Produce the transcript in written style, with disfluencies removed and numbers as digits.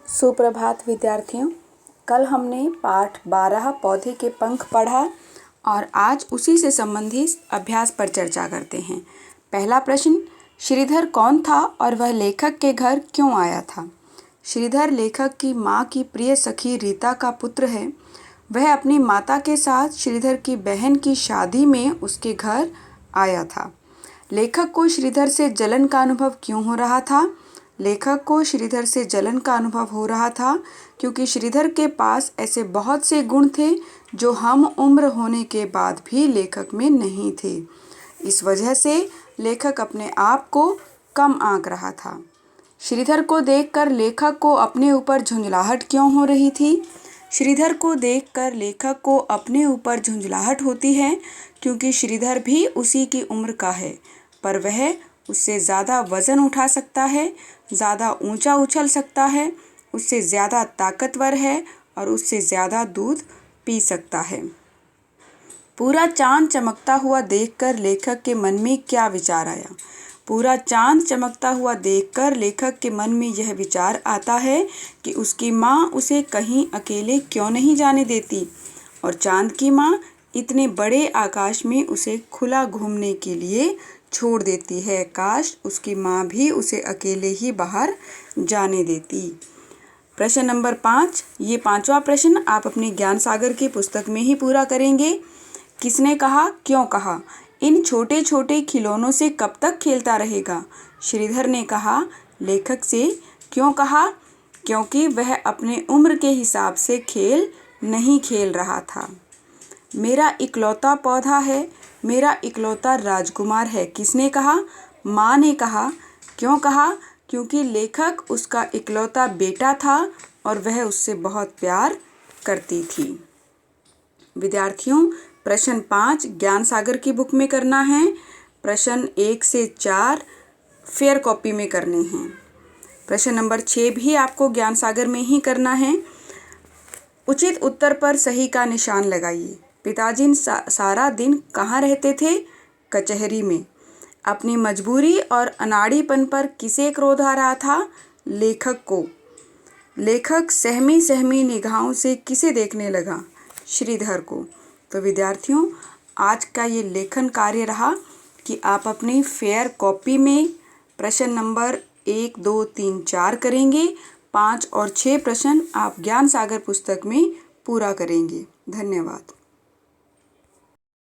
सुप्रभात विद्यार्थियों। कल हमने पाठ 12 पौधे के पंख पढ़ा और आज उसी से संबंधित अभ्यास पर चर्चा करते हैं। पहला प्रश्न, श्रीधर कौन था और वह लेखक के घर क्यों आया था? श्रीधर लेखक की माँ की प्रिय सखी रीता का पुत्र है। वह अपनी माता के साथ श्रीधर की बहन की शादी में उसके घर आया था। लेखक को श्रीधर से जलन का अनुभव क्यों हो रहा था? लेखक को श्रीधर से जलन का अनुभव हो रहा था क्योंकि श्रीधर के पास ऐसे बहुत से गुण थे जो हम उम्र होने के बाद भी लेखक में नहीं थे। इस वजह से लेखक अपने आप को कम आंक रहा था। श्रीधर को देखकर लेखक को अपने ऊपर झुंझलाहट क्यों हो रही थी? श्रीधर को देखकर लेखक को अपने ऊपर झुंझलाहट होती है क्योंकि श्रीधर भी उसी की उम्र का है, पर वह उससे ज़्यादा वज़न उठा सकता है, ज़्यादा ऊंचा उछल सकता है, उससे ज़्यादा ताकतवर है और उससे ज़्यादा दूध पी सकता है। पूरा चांद चमकता हुआ देखकर लेखक के मन में क्या विचार आया? पूरा चांद चमकता हुआ देखकर लेखक के मन में यह विचार आता है कि उसकी माँ उसे कहीं अकेले क्यों नहीं जाने देती और चांद की माँ इतने बड़े आकाश में उसे खुला घूमने के लिए छोड़ देती है। काश उसकी माँ भी उसे अकेले ही बाहर जाने देती। प्रश्न नंबर 5, ये 5वां प्रश्न आप अपनी ज्ञान सागर की पुस्तक में ही पूरा करेंगे। किसने कहा, क्यों कहा? इन छोटे छोटे खिलौनों से कब तक खेलता रहेगा? श्रीधर ने कहा। लेखक से क्यों कहा? क्योंकि वह अपने उम्र के हिसाब से खेल नहीं खेल रहा था। मेरा इकलौता पौधा है, मेरा इकलौता राजकुमार है। किसने कहा? माँ ने कहा। क्यों कहा? क्योंकि लेखक उसका इकलौता बेटा था और वह उससे बहुत प्यार करती थी। विद्यार्थियों, प्रश्न 5 ज्ञान सागर की बुक में करना है। प्रश्न 1 से 4 फेयर कॉपी में करने हैं। प्रश्न नंबर 6 भी आपको ज्ञान सागर में ही करना है। उचित उत्तर पर सही का निशान लगाइए। पिताजी सारा दिन कहाँ रहते थे? कचहरी में। अपनी मजबूरी और अनाड़ीपन पर किसे क्रोध आ रहा था? लेखक को। लेखक सहमी सहमी निगाहों से किसे देखने लगा? श्रीधर को। तो विद्यार्थियों, आज का ये लेखन कार्य रहा कि आप अपनी फेयर कॉपी में प्रश्न नंबर 1, 2, 3, 4 करेंगे। 5 और 6 प्रश्न आप ज्ञान सागर पुस्तक में पूरा करेंगे। धन्यवाद।